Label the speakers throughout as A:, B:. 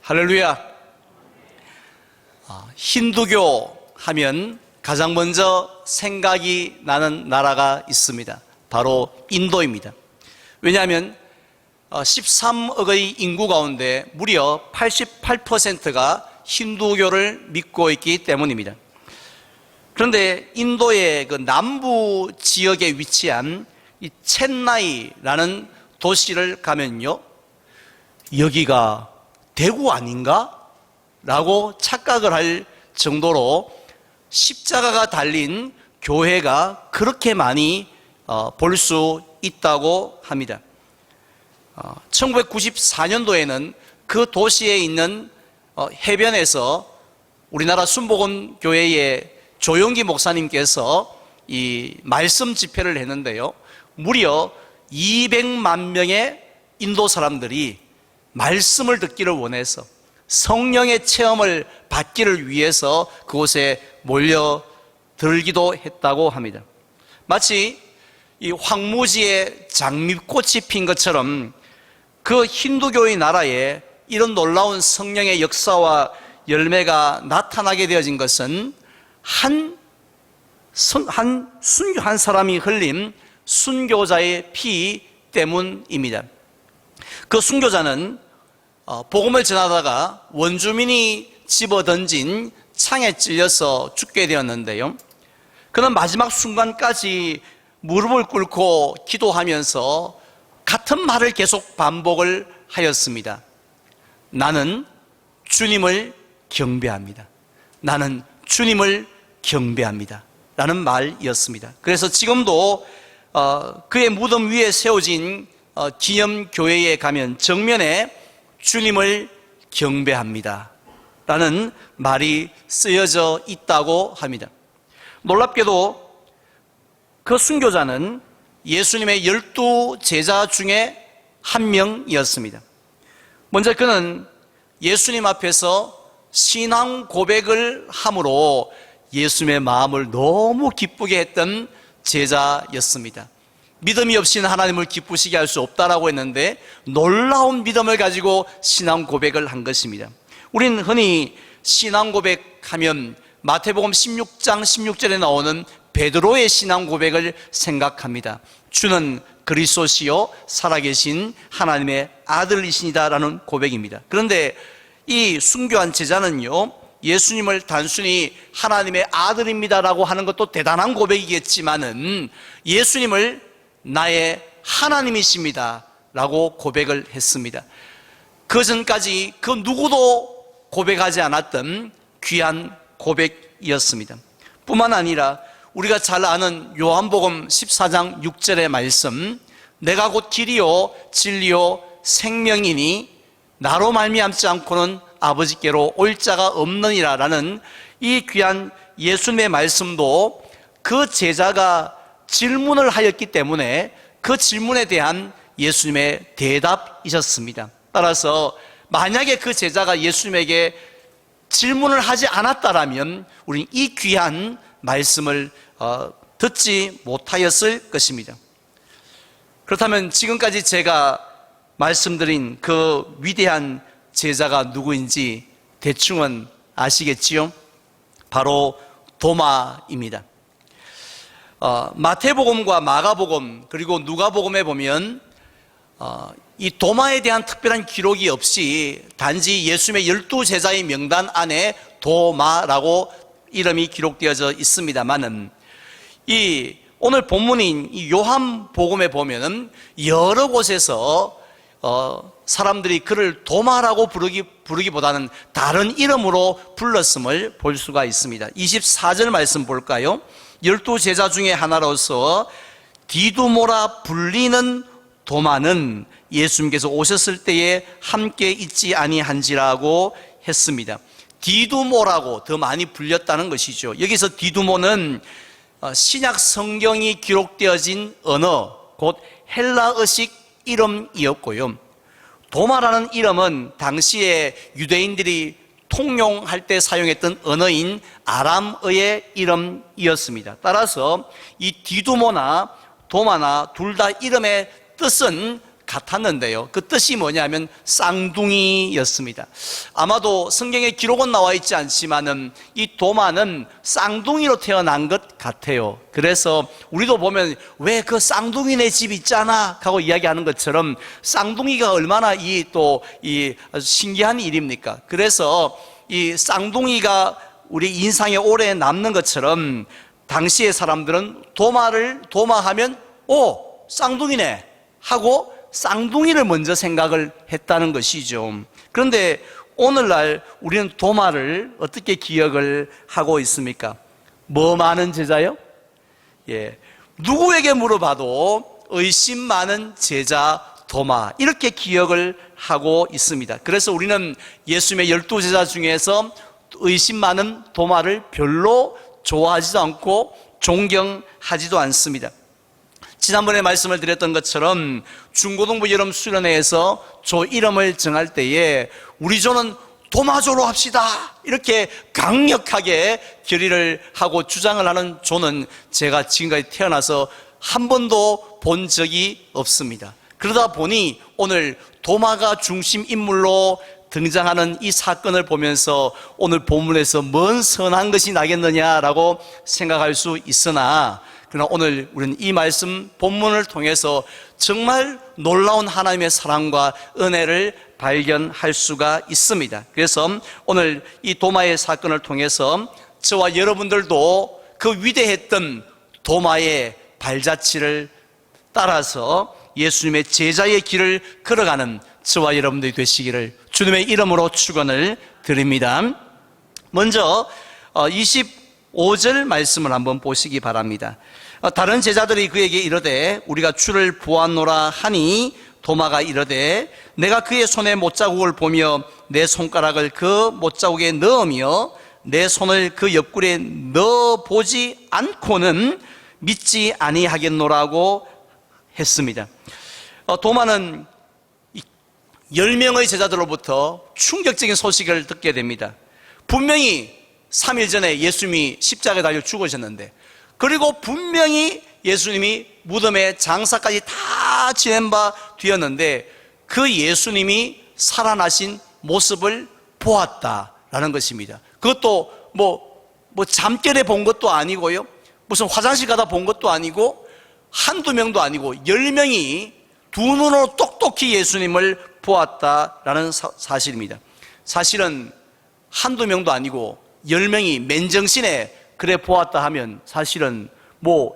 A: 할렐루야. 힌두교 하면 가장 먼저 생각이 나는 나라가 있습니다. 바로 인도입니다. 왜냐하면 13억의 인구 가운데 무려 88%가 힌두교를 믿고 있기 때문입니다. 그런데 인도의 그 남부 지역에 위치한 이 첸나이라는 도시를 가면요, 여기가 대구 아닌가? 라고 착각을 할 정도로 십자가가 달린 교회가 그렇게 많이 볼 수 있다고 합니다. 1994년도에는 그 도시에 있는 해변에서 우리나라 순복음교회의 조용기 목사님께서 이 말씀 집회를 했는데요, 무려 200만 명의 인도 사람들이 말씀을 듣기를 원해서 성령의 체험을 받기를 위해서 그곳에 몰려들기도 했다고 합니다. 마치 이 황무지에 장미꽃이 핀 것처럼 그 힌두교의 나라에 이런 놀라운 성령의 역사와 열매가 나타나게 되어진 것은 한 사람이 흘린 순교자의 피 때문입니다. 그 순교자는 복음을 전하다가 원주민이 집어던진 창에 찔려서 죽게 되었는데요, 그는 마지막 순간까지 무릎을 꿇고 기도하면서 같은 말을 계속 반복을 하였습니다. 나는 주님을 경배합니다. 나는 주님을 경배합니다. 라는 말이었습니다. 그래서 지금도 그의 무덤 위에 세워진 기념교회에 가면 정면에 주님을 경배합니다 라는 말이 쓰여져 있다고 합니다. 놀랍게도 그 순교자는 예수님의 12 제자 중에 한 명이었습니다. 먼저 그는 예수님 앞에서 신앙 고백을 함으로 예수님의 마음을 너무 기쁘게 했던 제자였습니다. 믿음이 없이는 하나님을 기쁘시게 할 수 없다라고 했는데 놀라운 믿음을 가지고 신앙 고백을 한 것입니다. 우리는 흔히 신앙 고백하면 마태복음 16장 16절에 나오는 베드로의 신앙 고백을 생각합니다. 주는 그리스도시요 살아계신 하나님의 아들이시니다라는 고백입니다. 그런데 이 순교한 제자는요, 예수님을 단순히 하나님의 아들입니다라고 하는 것도 대단한 고백이겠지만은 예수님을 나의 하나님이십니다 라고 고백을 했습니다. 그 전까지 그 누구도 고백하지 않았던 귀한 고백이었습니다. 뿐만 아니라 우리가 잘 아는 요한복음 14장 6절의 말씀, 내가 곧 길이요 진리요 생명이니 나로 말미암지 않고는 아버지께로 올 자가 없느니라 라는 이 귀한 예수님의 말씀도 그 제자가 질문을 하였기 때문에 그 질문에 대한 예수님의 대답이셨습니다. 따라서 만약에 그 제자가 예수님에게 질문을 하지 않았다라면 우리는 이 귀한 말씀을 듣지 못하였을 것입니다. 그렇다면 지금까지 제가 말씀드린 그 위대한 제자가 누구인지 대충은 아시겠지요? 바로 도마입니다. 마태복음과 마가복음 그리고 누가복음에 보면 이 도마에 대한 특별한 기록이 없이 단지 예수님의 12 제자의 명단 안에 도마라고 이름이 기록되어져 있습니다만은 이 오늘 본문인 이 요한복음에 보면은 여러 곳에서 사람들이 그를 도마라고 부르기보다는 다른 이름으로 불렀음을 볼 수가 있습니다. 24절 말씀 볼까요? 12 제자 중에 하나로서 디두모라 불리는 도마는 예수님께서 오셨을 때에 함께 있지 아니한지라고 했습니다. 디두모라고 더 많이 불렸다는 것이죠. 여기서 디두모는 신약 성경이 기록되어진 언어, 곧 헬라어식 이름이었고요. 도마라는 이름은 당시에 유대인들이 통용할 때 사용했던 언어인 아람어의 이름이었습니다. 따라서 이 디두모나 도마나 둘 다 이름의 뜻은 같았는데요. 그 뜻이 뭐냐면 쌍둥이였습니다. 아마도 성경에 기록은 나와 있지 않지만은 이 도마는 쌍둥이로 태어난 것 같아요. 그래서 우리도 보면 왜 그 쌍둥이네 집 있잖아 하고 이야기하는 것처럼 쌍둥이가 얼마나 이 신기한 일입니까? 그래서 이 쌍둥이가 우리 인상에 오래 남는 것처럼 당시의 사람들은 도마하면 쌍둥이네 하고 쌍둥이를 먼저 생각을 했다는 것이죠. 그런데 오늘날 우리는 도마를 어떻게 기억을 하고 있습니까? 뭐 많은 제자요? 누구에게 물어봐도 의심 많은 제자 도마, 이렇게 기억을 하고 있습니다. 그래서 우리는 예수님의 12제자 중에서 의심 많은 도마를 별로 좋아하지도 않고 존경하지도 않습니다. 지난번에 말씀을 드렸던 것처럼 중고등부 여름 수련회에서 조 이름을 정할 때에 우리 조는 도마조로 합시다, 이렇게 강력하게 결의를 하고 주장을 하는 조는 제가 지금까지 태어나서 한 번도 본 적이 없습니다. 그러다 보니 오늘 도마가 중심 인물로 등장하는 이 사건을 보면서 오늘 본문에서 뭔 선한 것이 나겠느냐라고 생각할 수 있으나, 그러나 오늘 우리는 이 말씀 본문을 통해서 정말 놀라운 하나님의 사랑과 은혜를 발견할 수가 있습니다. 그래서 오늘 이 도마의 사건을 통해서 저와 여러분들도 그 위대했던 도마의 발자취를 따라서 예수님의 제자의 길을 걸어가는 저와 여러분들이 되시기를 주님의 이름으로 축원을 드립니다. 먼저 25절 말씀을 한번 보시기 바랍니다. 다른 제자들이 그에게 이르되 우리가 주를 보았노라 하니 도마가 이르되 내가 그의 손에 못자국을 보며 내 손가락을 그 못자국에 넣으며 내 손을 그 옆구리에 넣어보지 않고는 믿지 아니하겠노라고 했습니다. 도마는 10명의 제자들로부터 충격적인 소식을 듣게 됩니다. 분명히 3일 전에 예수님이 십자가에 달려 죽으셨는데, 그리고 분명히 예수님이 무덤에 장사까지 다 지낸 바 되었는데 그 예수님이 살아나신 모습을 보았다라는 것입니다. 그것도 뭐 잠결에 본 것도 아니고요, 무슨 화장실 가다 본 것도 아니고 한두 명도 아니고 10명이 두 눈으로 똑똑히 예수님을 보았다라는 사실입니다. 사실은 한두 명도 아니고 10명이 맨정신에 그래 보았다 하면 사실은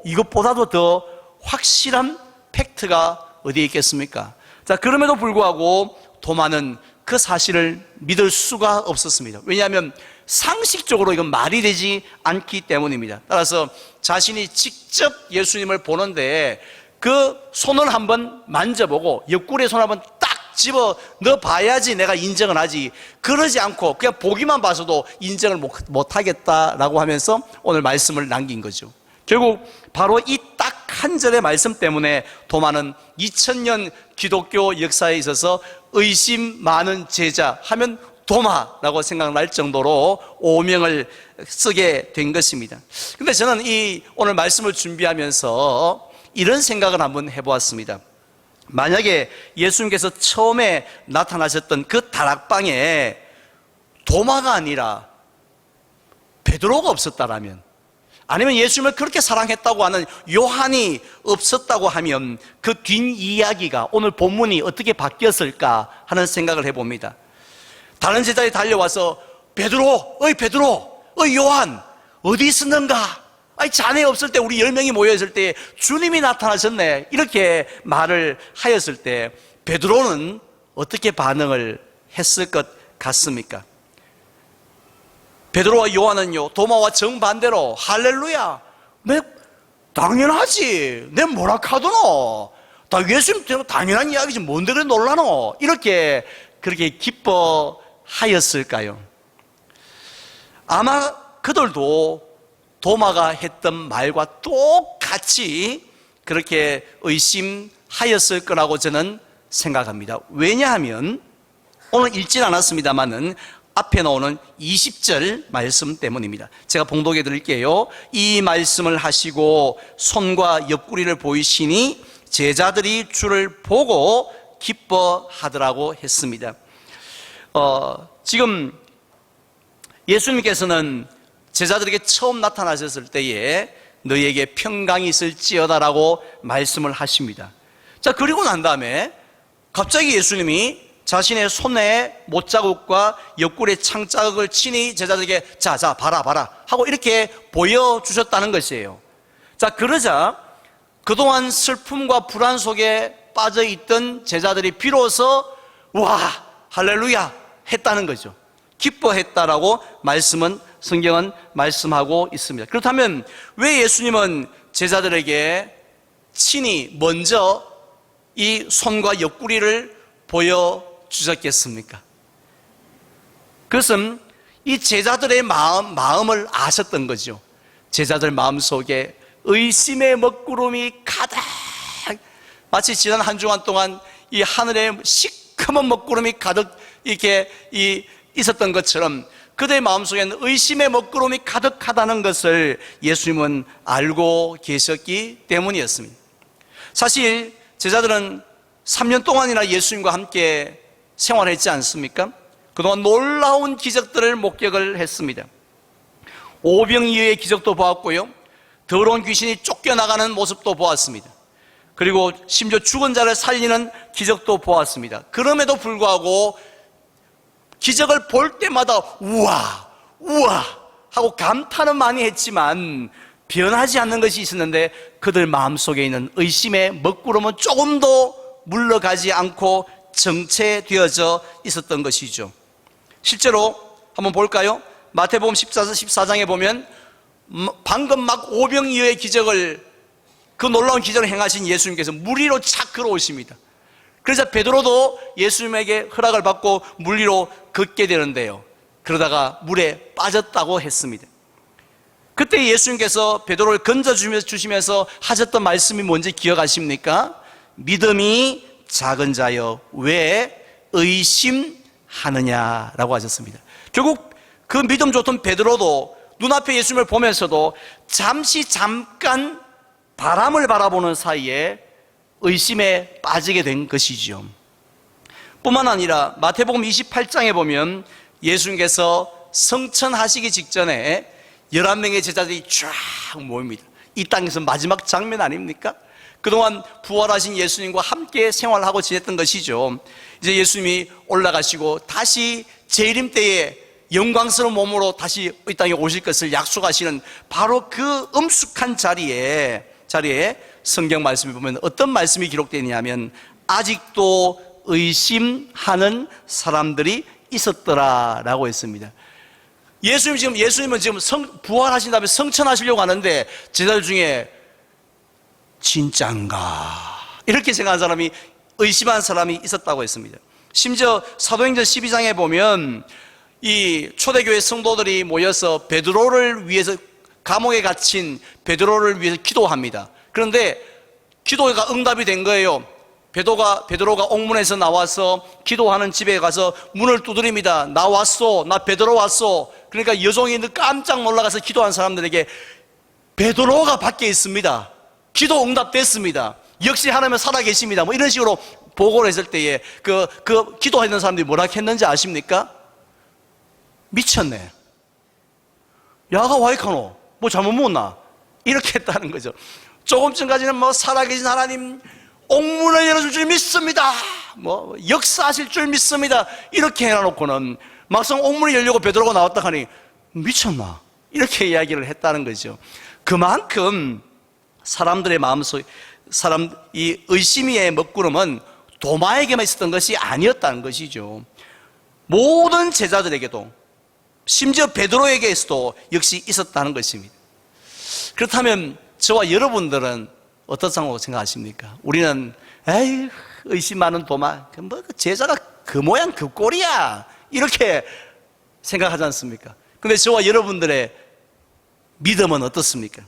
A: 이것보다도 더 확실한 팩트가 어디에 있겠습니까? 자, 그럼에도 불구하고 도마는 그 사실을 믿을 수가 없었습니다. 왜냐하면 상식적으로 이건 말이 되지 않기 때문입니다. 따라서 자신이 직접 예수님을 보는데 그 손을 한번 만져보고 옆구리에 손을 한번 딱 집어 넣어봐야지 내가 인정을 하지, 그러지 않고 그냥 보기만 봐서도 인정을 못하겠다라고 하면서 오늘 말씀을 남긴 거죠. 결국 바로 이 딱 한 절의 말씀 때문에 도마는 2000년 기독교 역사에 있어서 의심 많은 제자 하면 도마라고 생각날 정도로 오명을 쓰게 된 것입니다. 근데 저는 이 오늘 말씀을 준비하면서 이런 생각을 한번 해보았습니다. 만약에 예수님께서 처음에 나타나셨던 그 다락방에 도마가 아니라 베드로가 없었다라면, 아니면 예수님을 그렇게 사랑했다고 하는 요한이 없었다고 하면 그 뒷이야기가 오늘 본문이 어떻게 바뀌었을까 하는 생각을 해봅니다. 다른 제자들이 달려와서 베드로, 요한 어디 있었는가? 자네 없을 때 우리 10명이 모여있을 때 주님이 나타나셨네, 이렇게 말을 하였을 때 베드로는 어떻게 반응을 했을 것 같습니까? 베드로와 요한은요, 도마와 정반대로 할렐루야, 당연하지, 내 뭐라 카드노, 다 예수님 때문에 당연한 이야기지 뭔데 그래 놀라노, 그렇게 기뻐하였을까요? 아마 그들도 도마가 했던 말과 똑같이 그렇게 의심하였을 거라고 저는 생각합니다. 왜냐하면 오늘 읽진 않았습니다만은 앞에 나오는 20절 말씀 때문입니다. 제가 봉독해 드릴게요. 이 말씀을 하시고 손과 옆구리를 보이시니 제자들이 주를 보고 기뻐하더라고 했습니다. 지금 예수님께서는 제자들에게 처음 나타나셨을 때에 너희에게 평강이 있을지어다라고 말씀을 하십니다. 자, 그리고 난 다음에 갑자기 예수님이 자신의 손에 못자국과 옆구리에 창자국을 친히 제자들에게 자 봐라 하고 이렇게 보여주셨다는 것이에요. 자, 그러자 그동안 슬픔과 불안 속에 빠져있던 제자들이 비로소 와 할렐루야 했다는 거죠. 기뻐했다라고 성경은 말씀하고 있습니다. 그렇다면 왜 예수님은 제자들에게 친히 먼저 이 손과 옆구리를 보여주셨겠습니까? 그것은 이 제자들의 마음을 아셨던 거죠. 제자들 마음속에 의심의 먹구름이 가득, 마치 지난 한 주간 동안 이 하늘에 시커먼 먹구름이 가득 이렇게 있었던 것처럼 그들의 마음속에는 의심의 먹구름이 가득하다는 것을 예수님은 알고 계셨기 때문이었습니다. 사실 제자들은 3년 동안이나 예수님과 함께 생활했지 않습니까? 그동안 놀라운 기적들을 목격을 했습니다. 오병이어의 기적도 보았고요, 더러운 귀신이 쫓겨나가는 모습도 보았습니다. 그리고 심지어 죽은 자를 살리는 기적도 보았습니다. 그럼에도 불구하고 기적을 볼 때마다 우와 하고 감탄은 많이 했지만 변하지 않는 것이 있었는데 그들 마음속에 있는 의심의 먹구름은 조금도 물러가지 않고 정체되어져 있었던 것이죠. 실제로 한번 볼까요? 마태복음 14장에 보면 방금 막 오병이어의 기적을, 그 놀라운 기적을 행하신 예수님께서 물 위로 착 걸어오십니다. 그래서 베드로도 예수님에게 허락을 받고 물 위로 걷게 되는데요, 그러다가 물에 빠졌다고 했습니다. 그때 예수님께서 베드로를 건져주시면서 하셨던 말씀이 뭔지 기억하십니까? 믿음이 작은 자여 왜 의심하느냐라고 하셨습니다. 결국 그 믿음 좋던 베드로도 눈앞에 예수님을 보면서도 잠깐 바람을 바라보는 사이에 의심에 빠지게 된 것이죠. 뿐만 아니라 마태복음 28장에 보면 예수님께서 성천하시기 직전에 11명의 제자들이 쫙 모입니다. 이 땅에서 마지막 장면 아닙니까? 그동안 부활하신 예수님과 함께 생활하고 지냈던 것이죠. 이제 예수님이 올라가시고 다시 재림 때에 영광스러운 몸으로 다시 이 땅에 오실 것을 약속하시는 바로 그 엄숙한 자리에 성경 말씀을 보면 어떤 말씀이 기록되어 있냐면 아직도 의심하는 사람들이 있었더라라고 했습니다. 예수님은 지금 부활하신 다음에 성천하시려고 하는데 제자들 중에 진짠가 이렇게 생각한 사람이, 의심한 사람이 있었다고 했습니다. 심지어 사도행전 12장에 보면 이 초대교회 성도들이 모여서 베드로를 위해서, 감옥에 갇힌 베드로를 위해서 기도합니다. 그런데 기도가 응답이 된 거예요. 베드로가 옥문에서 나와서 기도하는 집에 가서 문을 두드립니다. 나 왔소, 나 베드로 왔소. 그러니까 여종이 깜짝 놀라가서 기도한 사람들에게 베드로가 밖에 있습니다, 기도 응답됐습니다, 역시 하나님은 살아계십니다, 뭐 이런 식으로 보고를 했을 때에 그 기도했던 사람들이 뭐라 했는지 아십니까? 미쳤네, 야가 와이카노 뭐 잘못 먹었나, 이렇게 했다는 거죠. 조금 전까지는 뭐 살아계신 하나님 옥문을 열어줄 줄 믿습니다, 뭐 역사하실 줄 믿습니다, 이렇게 해놔놓고는 막상 옥문이 열려고 베드로가 나왔다 하니 미쳤나, 이렇게 이야기를 했다는 거죠. 그만큼 사람들의 마음속, 이 의심의 먹구름은 도마에게만 있었던 것이 아니었다는 것이죠. 모든 제자들에게도, 심지어 베드로에게서도 역시 있었다는 것입니다. 그렇다면 저와 여러분들은 어떻다고 생각하십니까? 우리는 에이 의심 많은 도마, 뭐 제자가 그 모양 그 꼴이야, 이렇게 생각하지 않습니까? 근데 저와 여러분들의 믿음은 어떻습니까?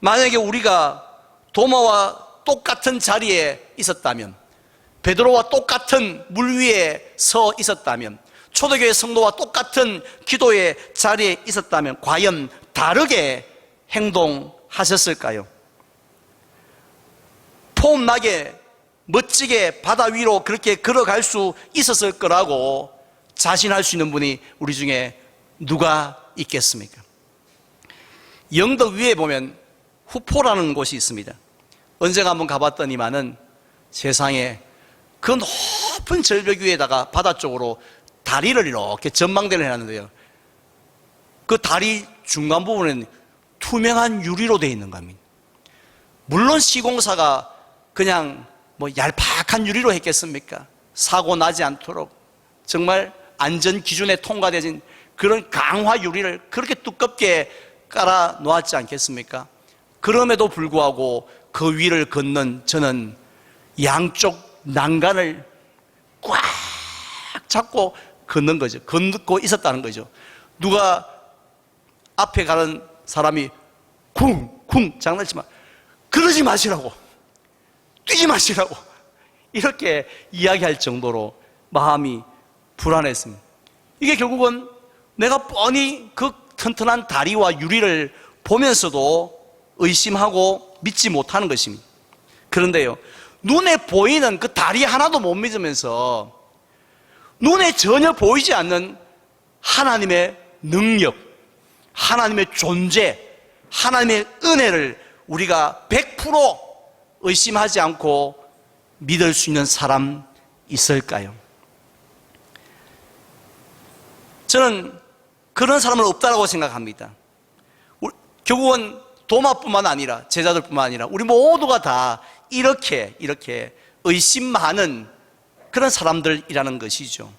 A: 만약에 우리가 도마와 똑같은 자리에 있었다면, 베드로와 똑같은 물 위에 서 있었다면, 초대교회 성도와 똑같은 기도의 자리에 있었다면 과연 다르게 행동하셨을까요? 폼나게 멋지게 바다 위로 그렇게 걸어갈 수 있었을 거라고 자신할 수 있는 분이 우리 중에 누가 있겠습니까? 영덕 위에 보면 후포라는 곳이 있습니다. 언젠가 한번 가봤더니만은 세상에 그 높은 절벽 위에다가 바다 쪽으로 다리를 이렇게 전망대를 해놨는데요, 그 다리 중간 부분은 투명한 유리로 되어 있는 겁니다. 물론 시공사가 그냥 뭐 얄팍한 유리로 했겠습니까? 사고 나지 않도록 정말 안전 기준에 통과되진 그런 강화 유리를 그렇게 두껍게 깔아 놓았지 않겠습니까? 그럼에도 불구하고 그 위를 걷는 저는 양쪽 난간을 꽉 잡고 걷는 거죠. 걷고 있었다는 거죠. 누가 앞에 가는 사람이 쿵쿵 장난치면 그러지 마시라고, 뛰지 마시라고 이렇게 이야기할 정도로 마음이 불안했습니다. 이게 결국은 내가 뻔히 그 튼튼한 다리와 유리를 보면서도 의심하고 믿지 못하는 것입니다. 그런데요, 눈에 보이는 그 다리 하나도 못 믿으면서 눈에 전혀 보이지 않는 하나님의 능력, 하나님의 존재, 하나님의 은혜를 우리가 100% 의심하지 않고 믿을 수 있는 사람 있을까요? 저는 그런 사람은 없다고 생각합니다. 결국은 도마뿐만 아니라 제자들뿐만 아니라 우리 모두가 다 이렇게 의심 많은 그런 사람들이라는 것이죠.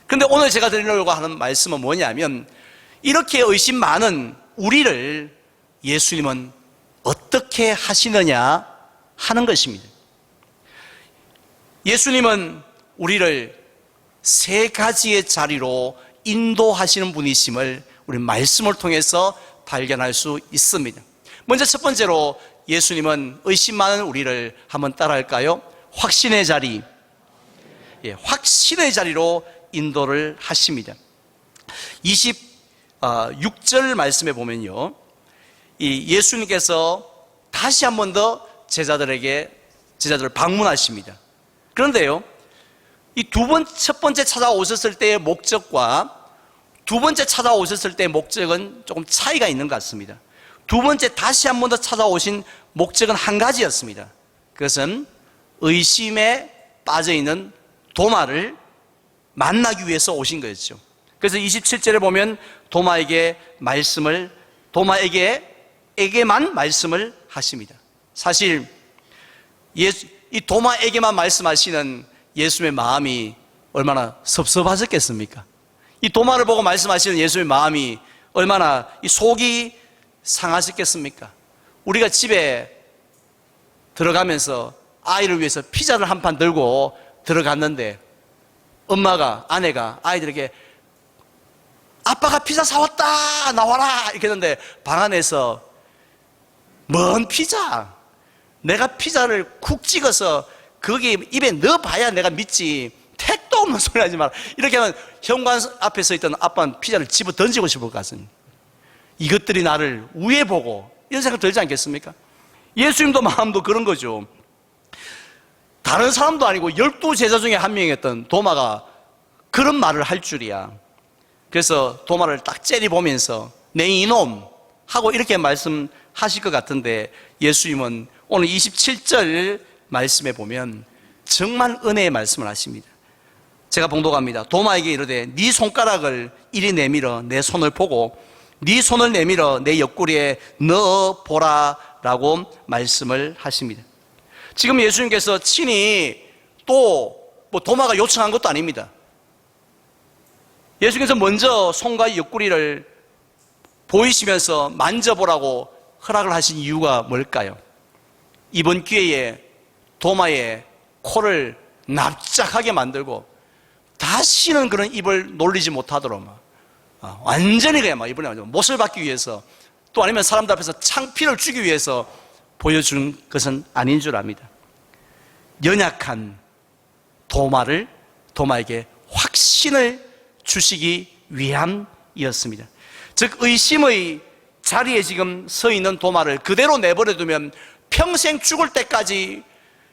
A: 그런데 오늘 제가 드리려고 하는 말씀은 뭐냐면, 이렇게 의심 많은 우리를 예수님은 어떻게 하시느냐 하는 것입니다. 예수님은 우리를 세 가지의 자리로 인도하시는 분이심을 우리 말씀을 통해서 발견할 수 있습니다. 먼저 첫 번째로 예수님은 의심 많은 우리를 한번 따라할까요? 확신의 자리, 확신의 자리로 인도를 하십니다. 26절 말씀에 보면요, 이 예수님께서 다시 한 번 더 제자들을 방문하십니다. 그런데요, 이 첫 번째 찾아오셨을 때의 목적과 두 번째 찾아오셨을 때의 목적은 조금 차이가 있는 것 같습니다. 두 번째 다시 한 번 더 찾아오신 목적은 한 가지였습니다. 그것은 의심에 빠져있는 도마를 만나기 위해서 오신 거였죠. 그래서 27절에 보면 도마에게만 말씀을 하십니다. 사실 이 도마에게만 말씀하시는 예수님의 마음이 얼마나 섭섭하셨겠습니까? 이 도마를 보고 말씀하시는 예수님의 마음이 얼마나 이 속이 상하셨겠습니까? 우리가 집에 들어가면서 아이를 위해서 피자를 한 판 들고 들어갔는데 아내가 아이들에게 아빠가 피자 사왔다, 나와라 이렇게 했는데 방 안에서 뭔 피자? 내가 피자를 쿡 찍어서 거기 입에 넣어봐야 내가 믿지, 택도 없는 소리 하지 마라 이렇게 하면 현관 앞에 서 있던 아빠는 피자를 집어 던지고 싶을 것 같습니다. 이것들이 나를 우애 보고, 이런 생각 들지 않겠습니까? 예수님도 마음도 그런 거죠. 다른 사람도 아니고 12제자 중에 한 명이었던 도마가 그런 말을 할 줄이야. 그래서 도마를 딱 째려보면서 내 이놈 하고 이렇게 말씀하실 것 같은데, 예수님은 오늘 27절 말씀에 보면 정말 은혜의 말씀을 하십니다. 제가 봉독합니다. 도마에게 이르되 네 손가락을 이리 내밀어 내 손을 보고 네 손을 내밀어 내 옆구리에 넣어보라 라고 말씀을 하십니다. 지금 예수님께서 친히 또 도마가 요청한 것도 아닙니다. 예수님께서 먼저 손과 옆구리를 보이시면서 만져보라고 허락을 하신 이유가 뭘까요? 이번 기회에 도마의 코를 납작하게 만들고 다시는 그런 입을 놀리지 못하도록 완전히 그냥 이번에 못을 받기 위해서, 또 아니면 사람들 앞에서 창피를 주기 위해서 보여준 것은 아닌 줄 압니다. 연약한 도마에게 확신을 주시기 위함이었습니다. 즉 의심의 자리에 지금 서 있는 도마를 그대로 내버려 두면 평생 죽을 때까지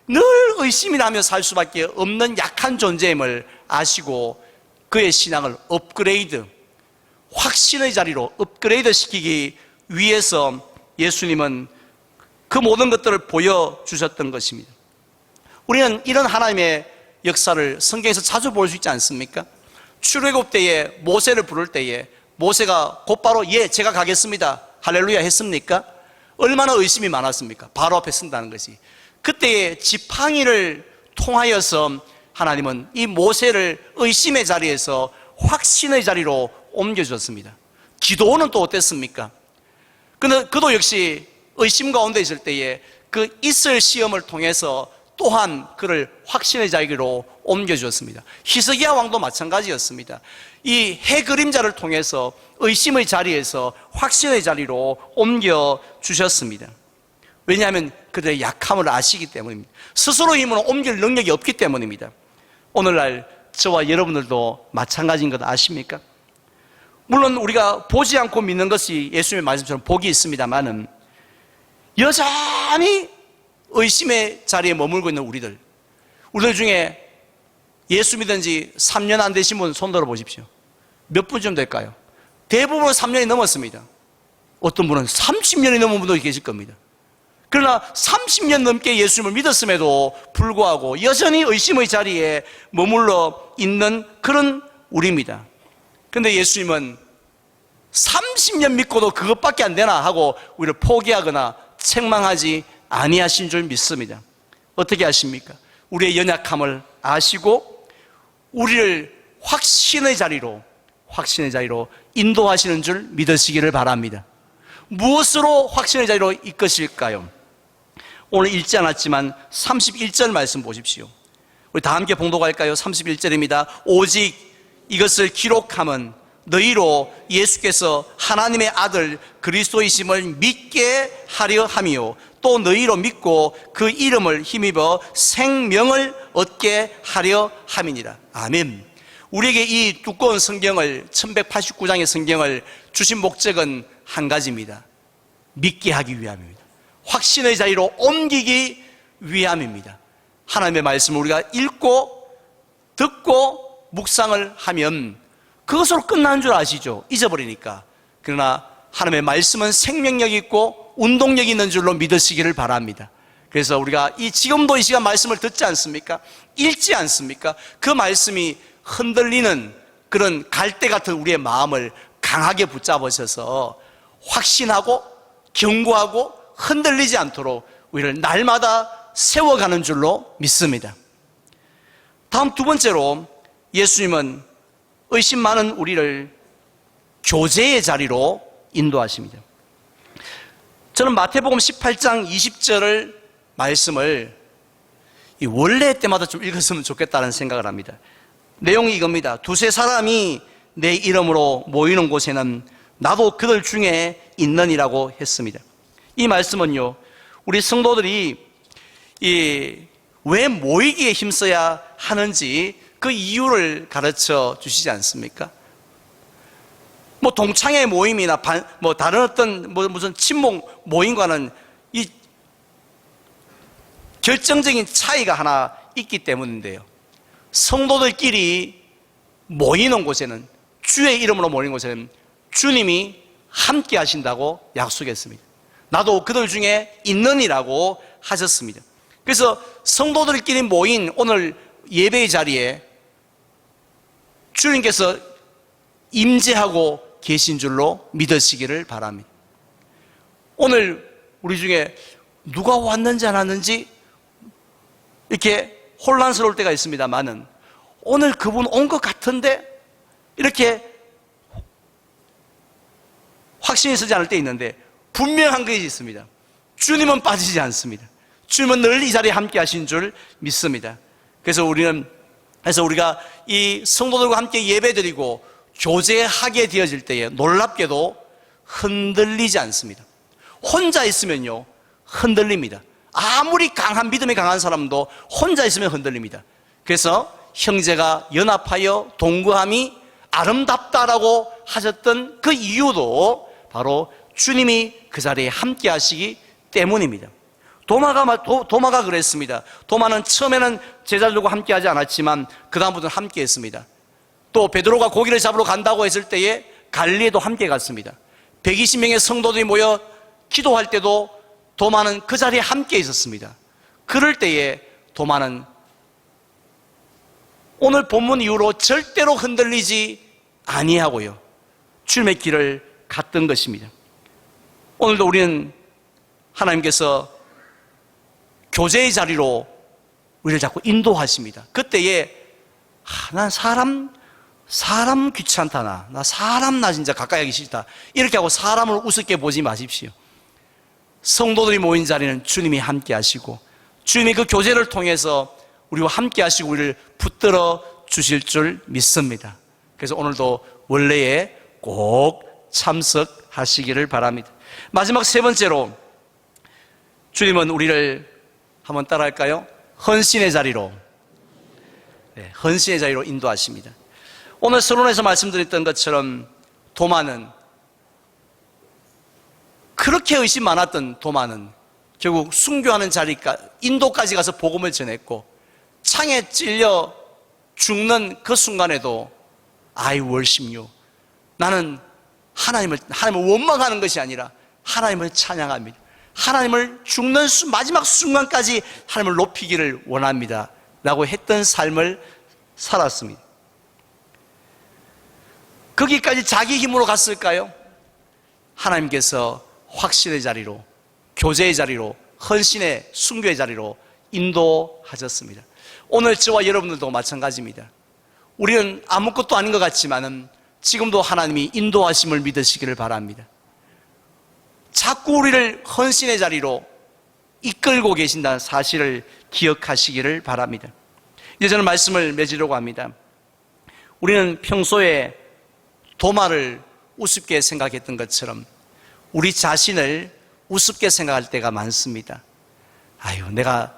A: 늘 의심이 나며 살 수밖에 없는 약한 존재임을 아시고 그의 신앙을 업그레이드, 확신의 자리로 업그레이드 시키기 위해서 예수님은 그 모든 것들을 보여주셨던 것입니다. 우리는 이런 하나님의 역사를 성경에서 자주 볼 수 있지 않습니까? 출애굽 때에 모세를 부를 때에 모세가 곧바로 예, 제가 가겠습니다, 할렐루야 했습니까? 얼마나 의심이 많았습니까? 바로 앞에 쓴다는 것이. 그때의 지팡이를 통하여서 하나님은 이 모세를 의심의 자리에서 확신의 자리로 옮겨주었습니다. 기도원은 또 어땠습니까? 그도 역시 의심 가운데 있을 때에 그 있을 시험을 통해서 또한 그를 확신의 자리로 옮겨주었습니다. 히스기야 왕도 마찬가지였습니다. 이 해 그림자를 통해서 의심의 자리에서 확신의 자리로 옮겨주셨습니다. 왜냐하면 그들의 약함을 아시기 때문입니다. 스스로 힘으로 옮길 능력이 없기 때문입니다. 오늘날 저와 여러분들도 마찬가지인 것 아십니까? 물론 우리가 보지 않고 믿는 것이 예수님의 말씀처럼 복이 있습니다만은 여전히 의심의 자리에 머물고 있는 우리들 중에 예수 믿은 지 3년 안 되신 분 손 들어 보십시오. 몇 분쯤 될까요? 대부분 3년이 넘었습니다. 어떤 분은 30년이 넘은 분도 계실 겁니다. 그러나 30년 넘게 예수님을 믿었음에도 불구하고 여전히 의심의 자리에 머물러 있는 그런 우리입니다. 그런데 예수님은 30년 믿고도 그것밖에 안 되나 하고 우리를 포기하거나 책망하지 아니하신 줄 믿습니다. 어떻게 아십니까? 우리의 연약함을 아시고 우리를 확신의 자리로 인도하시는 줄 믿으시기를 바랍니다. 무엇으로 확신의 자리로 이끄실까요? 오늘 읽지 않았지만 31절 말씀 보십시오. 우리 다 함께 봉독할까요? 31절입니다. 오직 이것을 기록함은 너희로 예수께서 하나님의 아들 그리스도이심을 믿게 하려 함이요 또 너희로 믿고 그 이름을 힘입어 생명을 얻게 하려 함이니라. 아멘. 우리에게 이 두꺼운 성경을 1189장의 성경을 주신 목적은 한 가지입니다. 믿게 하기 위함입니다. 확신의 자리로 옮기기 위함입니다. 하나님의 말씀을 우리가 읽고 듣고 묵상을 하면 그것으로 끝나는 줄 아시죠? 잊어버리니까. 그러나 하나님의 말씀은 생명력이 있고 운동력이 있는 줄로 믿으시기를 바랍니다. 그래서 우리가 지금도 이 시간 말씀을 듣지 않습니까? 읽지 않습니까? 그 말씀이 흔들리는 그런 갈대 같은 우리의 마음을 강하게 붙잡으셔서 확신하고 견고하고 흔들리지 않도록 우리를 날마다 세워가는 줄로 믿습니다. 다음 두 번째로 예수님은 의심 많은 우리를 교제의 자리로 인도하십니다. 저는 마태복음 18장 20절을 말씀을 원래 때마다 좀 읽었으면 좋겠다는 생각을 합니다. 내용이 이겁니다. 두세 사람이 내 이름으로 모이는 곳에는 나도 그들 중에 있느니라고 했습니다. 이 말씀은요, 우리 성도들이 왜 모이기에 힘써야 하는지 그 이유를 가르쳐 주시지 않습니까? 동창회 모임이나 다른 어떤 무슨 친목 모임과는 이 결정적인 차이가 하나 있기 때문인데요. 성도들끼리 모이는 곳에는, 주의 이름으로 모이는 곳에는 주님이 함께 하신다고 약속했습니다. 나도 그들 중에 있느니라고 하셨습니다. 그래서 성도들끼리 모인 오늘 예배의 자리에 주님께서 임재하고 계신 줄로 믿으시기를 바랍니다. 오늘 우리 중에 누가 왔는지 안 왔는지 이렇게 혼란스러울 때가 있습니다만은 오늘 그분 온 것 같은데 이렇게 확신이 서지 않을 때 있는데 분명한 것이 있습니다. 주님은 빠지지 않습니다. 주님은 늘 이 자리에 함께 하신 줄 믿습니다. 그래서 우리가 이 성도들과 함께 예배드리고 교제하게 되어질 때에 놀랍게도 흔들리지 않습니다. 혼자 있으면요 흔들립니다. 아무리 강한 믿음이 강한 사람도 혼자 있으면 흔들립니다. 그래서 형제가 연합하여 동거함이 아름답다라고 하셨던 그 이유도 바로 주님이 그 자리에 함께 하시기 때문입니다. 도마가 그랬습니다. 도마는 처음에는 제자들과 함께 하지 않았지만 그 다음부터는 함께 했습니다. 또 베드로가 고기를 잡으러 간다고 했을 때에 갈릴리에도 함께 갔습니다. 120명의 성도들이 모여 기도할 때도 도마는 그 자리에 함께 있었습니다. 그럴 때에 도마는 오늘 본문 이후로 절대로 흔들리지 아니하고요, 주님의 길을 갔던 것입니다. 오늘도 우리는 하나님께서 교제의 자리로 우리를 자꾸 인도하십니다. 그때에 난 사람 귀찮다, 나 사람 나 진짜 가까이 하기 싫다, 이렇게 하고 사람을 우습게 보지 마십시오. 성도들이 모인 자리는 주님이 함께 하시고 주님이 그 교제를 통해서 우리와 함께 하시고 우리를 붙들어 주실 줄 믿습니다. 그래서 오늘도 원래에 꼭 참석하시기를 바랍니다. 마지막 세 번째로, 주님은 우리를 한번 따라할까요? 헌신의 자리로, 헌신의 자리로 인도하십니다. 오늘 서론에서 말씀드렸던 것처럼 도마는, 그렇게 의심 많았던 도마는 결국 순교하는 자리까지, 인도까지 가서 복음을 전했고 창에 찔려 죽는 그 순간에도 I worship you, 나는 하나님을 원망하는 것이 아니라 하나님을 찬양합니다. 하나님을 죽는 마지막 순간까지 하나님을 높이기를 원합니다 라고 했던 삶을 살았습니다. 거기까지 자기 힘으로 갔을까요? 하나님께서 확신의 자리로, 교제의 자리로, 헌신의 순교의 자리로 인도하셨습니다. 오늘 저와 여러분들도 마찬가지입니다. 우리는 아무것도 아닌 것 같지만은 지금도 하나님이 인도하심을 믿으시기를 바랍니다. 자꾸 우리를 헌신의 자리로 이끌고 계신다는 사실을 기억하시기를 바랍니다. 이제 저는 말씀을 맺으려고 합니다. 우리는 평소에 도마를 우습게 생각했던 것처럼 우리 자신을 우습게 생각할 때가 많습니다. 아유, 내가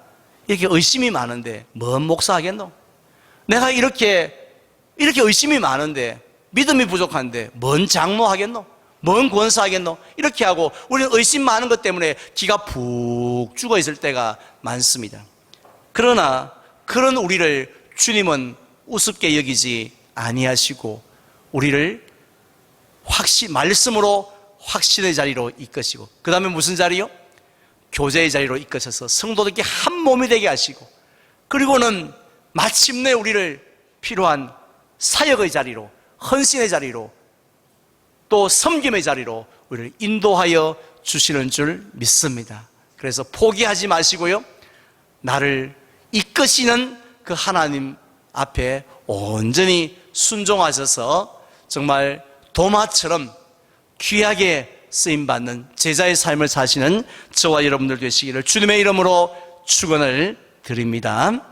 A: 이렇게 의심이 많은데 뭔 목사 하겠노? 내가 이렇게 의심이 많은데, 믿음이 부족한데 뭔 장로 하겠노? 뭔 권사 하겠노? 이렇게 하고 우리는 의심 많은 것 때문에 기가 푹 죽어 있을 때가 많습니다. 그러나 그런 우리를 주님은 우습게 여기지 아니하시고 우리를 말씀으로 확신의 자리로 이끄시고, 그 다음에 무슨 자리요? 교제의 자리로 이끄셔서 성도들께 한 몸이 되게 하시고, 그리고는 마침내 우리를 필요한 사역의 자리로, 헌신의 자리로, 또 섬김의 자리로 우리를 인도하여 주시는 줄 믿습니다. 그래서 포기하지 마시고요, 나를 이끄시는 그 하나님 앞에 온전히 순종하셔서 정말 도마처럼 귀하게 쓰임받는 제자의 삶을 사시는 저와 여러분들 되시기를 주님의 이름으로 축원을 드립니다.